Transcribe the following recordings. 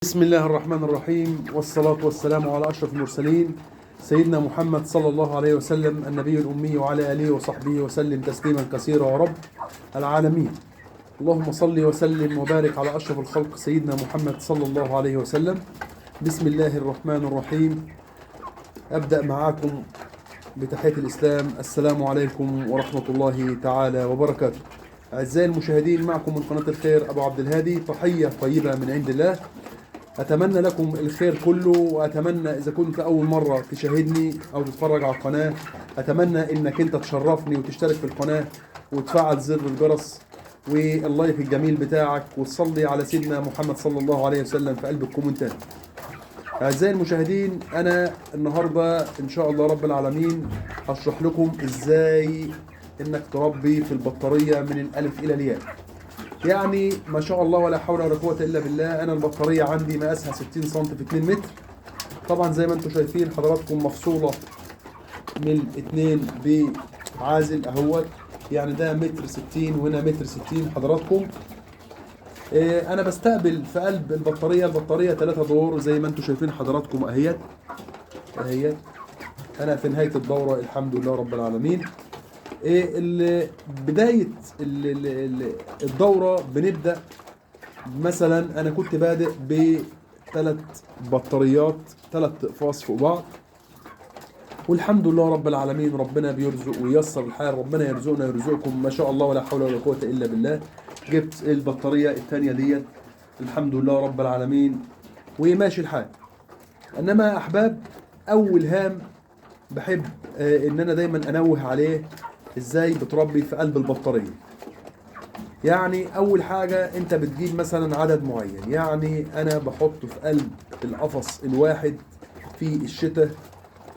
بسم الله الرحمن الرحيم، والصلاة والسلام على أشرف المرسلين سيدنا محمد صلى الله عليه وسلم النبي الأمي، وعلى آله وصحبه وسلم تسليما كثيرا يا رب العالمين. اللهم صل وسلم وبارك على أشرف الخلق سيدنا محمد صلى الله عليه وسلم. بسم الله الرحمن الرحيم. أبدأ معاكم بتحية الإسلام. السلام عليكم ورحمة الله تعالى وبركاته. أعزائي المشاهدين، معكم من قناة الخير أبو عبد الهادي، تحية طيبة من عند الله. أتمنى لكم الخير كله، وأتمنى إذا كنت أول مرة تشاهدني أو تتفرج على القناة، أتمنى إنك أنت تشرفني وتشترك في القناة وتفعل زر الجرس واللايك الجميل بتاعك، وتصلي على سيدنا محمد صلى الله عليه وسلم في قلب الكومنتات. أعزائي المشاهدين، أنا النهاردة إن شاء الله رب العالمين هشرح لكم إزاي إنك تربي في البطارية من الألف إلى الياء. يعني ما شاء الله ولا حول ولا قوة إلا بالله. أنا البطارية عندي مقاسها 60 سم في 2 متر. طبعا زي ما انتم شايفين حضراتكم مفصولة من الاثنين بعازل اهوت، يعني ده متر 60 وهنا متر 60 حضراتكم. أنا بستقبل في قلب البطارية 3 دور زي ما انتم شايفين حضراتكم اهيت. أنا في نهاية الدورة الحمد لله رب العالمين. بداية الدورة بنبدأ مثلا، أنا كنت بادئ ب3 بطاريات، 3 أقفاص فوق بعض، والحمد لله رب العالمين ربنا بيرزق وييسر الحال. ربنا يرزقنا ويرزقكم ما شاء الله ولا حول ولا قوة إلا بالله. جبت البطارية الثانية ديت الحمد لله رب العالمين وماشي الحال. إنما يا أحباب، أول هام بحب إن أنا دايما أنوه عليه ازاي بتربي في قلب البطارية. يعني اول حاجة انت بتجيب مثلا عدد معين، يعني انا بحط في قلب القفص الواحد في الشتاء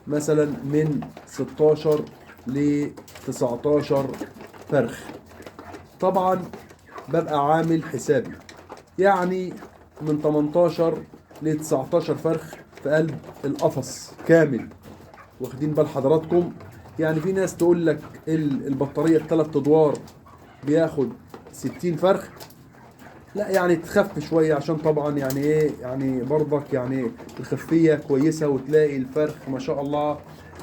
مثلا من 16 ل 19 فرخ. طبعا ببقى عامل حسابي يعني من 18 ل 19 فرخ في قلب القفص كامل. واخدين بال حضراتكم؟ يعني في ناس تقول لك البطارية ال3 ادوار بياخد 60 فرخ. لا يعني تخف شوية، عشان طبعا يعني ايه، يعني برضك يعني الخفية كويسة وتلاقي الفرخ ما شاء الله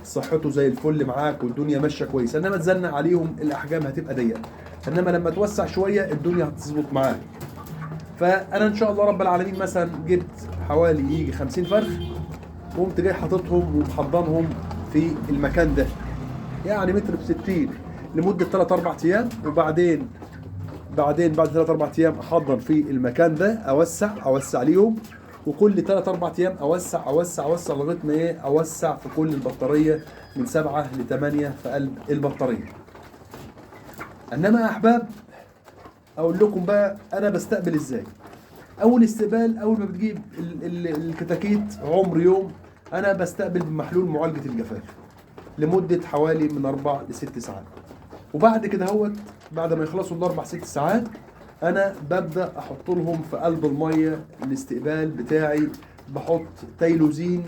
صحته زي الفل معاك والدنيا ماشية كويسة. انما تزنق عليهم الاحجام هتبقى ضيقة، انما لما توسع شوية الدنيا هتظبط معاك. فانا ان شاء الله رب العالمين مثلا جبت حوالي يجي 50 فرخ، وقمت جاي حاططهم ومحضنهم في المكان ده، يعني متر ب60 لمدة 3-4 أيام. وبعدين بعد 3-4 أيام أحضر في المكان ده، أوسع ليهم، وكل 3-4 أيام أوسع لغاية ما إيه، أوسع في كل البطارية من 7 ل8 في قلب البطارية. إنما يا أحباب أقول لكم بقى أنا بستقبل إزاي. أول استقبال، أول ما بتجيب الكتاكيت عمر يوم، أنا بستقبل بمحلول معالجة الجفاف لمدة حوالي من 4 ل6 ساعات. وبعد كده هوت، بعد ما يخلصوا ال4-6 ساعات، انا ببدأ احط لهم في قلب المية الاستقبال بتاعي، بحط تايلوزين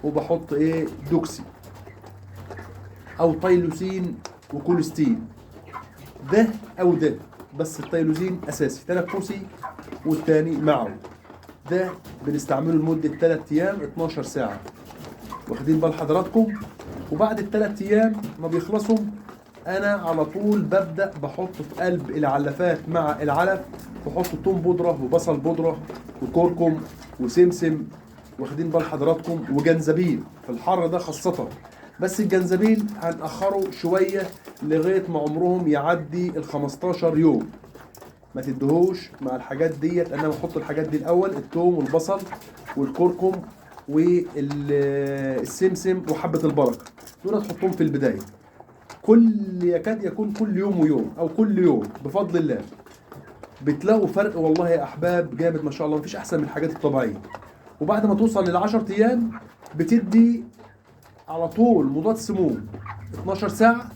وبحط ايه دوكسي او تايلوسين وكوليستين، ده او ده، بس التايلوزين اساسي تنفسي والتاني معه. ده بنستعمله لمدة 3 ايام 12 ساعة. واخدين بال حضراتكم؟ وبعد ال3 ايام ما بيخلصوا، انا على طول ببدأ بحط في قلب العلافات مع العلف، بحط توم بودرة وبصل بودرة وكركم وسمسم، واخدين بال حضراتكم، وجنزبيل في الحر ده خاصة. بس الجنزبيل هنأخره شوية لغاية ما عمرهم يعدي ال15 يوم، ما تدهوش مع الحاجات ديت. انا بحط الحاجات دي الاول، التوم والبصل والكركم والسمسم وحبة البركة، دول تحطهم في البداية. يكاد يكون كل يوم ويوم او كل يوم بفضل الله بتلاقوا فرق والله يا احباب جامد ما شاء الله، مفيش احسن من الحاجات الطبيعيه. وبعد ما توصل لل10 ايام بتدي على طول مضاد سموم 12 ساعه،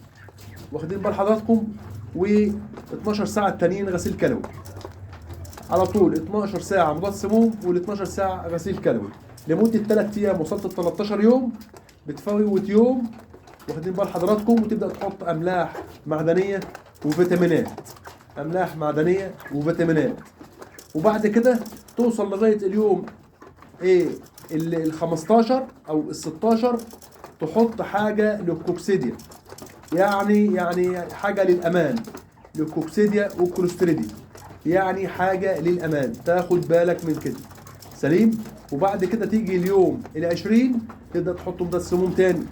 واخدين بال حضراتكم، و12 ساعه التانيين غسيل كلوي. على طول 12 ساعه مضاد سموم وال12 ساعه غسيل كلوي لمده 3 ايام. وصلت ل 13 يوم بتفوت يوم، واخدين بال حضراتكم، وتبدا تحط املاح معدنيه وفيتامينات، املاح معدنيه وفيتامينات. وبعد كده توصل لغايه اليوم ايه ال 15 او ال 16 تحط حاجه للكوكسيديا، يعني حاجه للامان، للكوكسيديا والكوليستريدي، يعني حاجه للامان، تاخد بالك من كده. سليم. وبعد كده تيجي اليوم ال20 تبدا تحط مضاد سموم تاني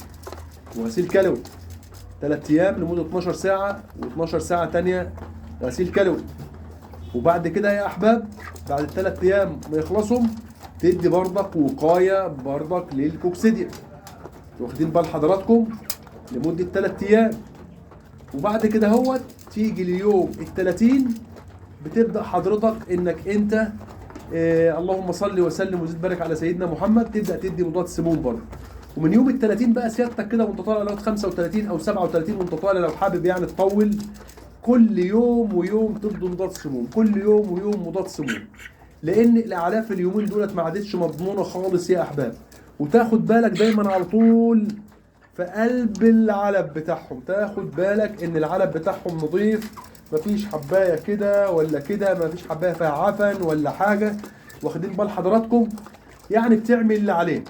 وغسيل كلوي 3 ايام لمده 12 ساعه، و12 ساعه تانيه غسيل كلوي. وبعد كده يا احباب بعد ال3 ايام ما يخلصهم تدي برضك وقايه برضك للكوكسيديا، واخدين بال حضراتكم، لمده 3 ايام. وبعد كده هو تيجي اليوم ال30 بتبدا حضرتك انك انت اللهم صل وسلم وزد بارك على سيدنا محمد، تبدا تدي مضاد سموم برضه. ومن يوم ال30 بقى سيادتك كده وانت طالع لغايه 35 او 37 وانت طالع لو حابب يعني تطول، كل يوم ويوم تدي مضاد سموم، كل يوم ويوم مضاد سموم، لان الاعلاف اليومين دولت ما عادتش مضمونه خالص يا احباب. وتاخد بالك دايما على طول في قلب العلب بتاعهم، تاخد بالك ان العلب بتاعهم نظيف، مفيش حبايه كده ولا كده، مفيش حبايه فيها عفن ولا حاجه، واخدين بال حضراتكم؟ يعني بتعمل اللي عليك.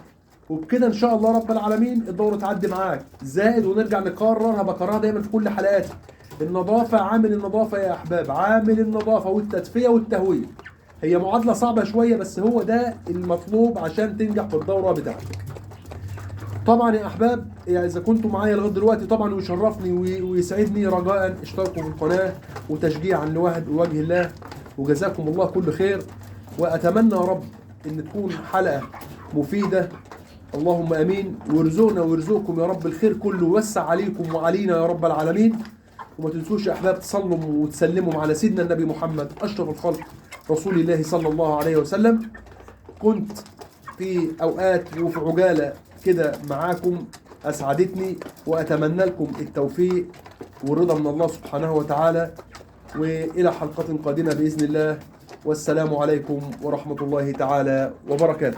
وبكده ان شاء الله رب العالمين الدوره تعدي معاك. زائد ونرجع نكررها، بكررها دايما في كل حلقاتي، النظافه، عامل النظافه يا احباب، عامل النظافه والتدفئه والتهويه. هي معادله صعبه شويه بس هو ده المطلوب عشان تنجح في الدوره بتاعتك. طبعا يا احباب يعني اذا كنتوا معايا لغايه دلوقتي طبعا ويشرفني ويسعدني، رجاء اشتركوا في القناه وتشجيعا لوجه الله، وجزاكم الله كل خير. واتمنى يا رب ان تكون حلقه مفيده، اللهم امين، ويرزقنا ويرزقكم يا رب الخير كله، ويوسع عليكم وعلينا يا رب العالمين. وما تنسوش يا احباب تصلوا وتسلموا على سيدنا النبي محمد اشرف الخلق رسول الله صلى الله عليه وسلم. كنت في اوقات وفي عجاله كده معاكم اسعدتني، واتمنى لكم التوفيق والرضا من الله سبحانه وتعالى، والى حلقه قادمه باذن الله، والسلام عليكم ورحمه الله تعالى وبركاته.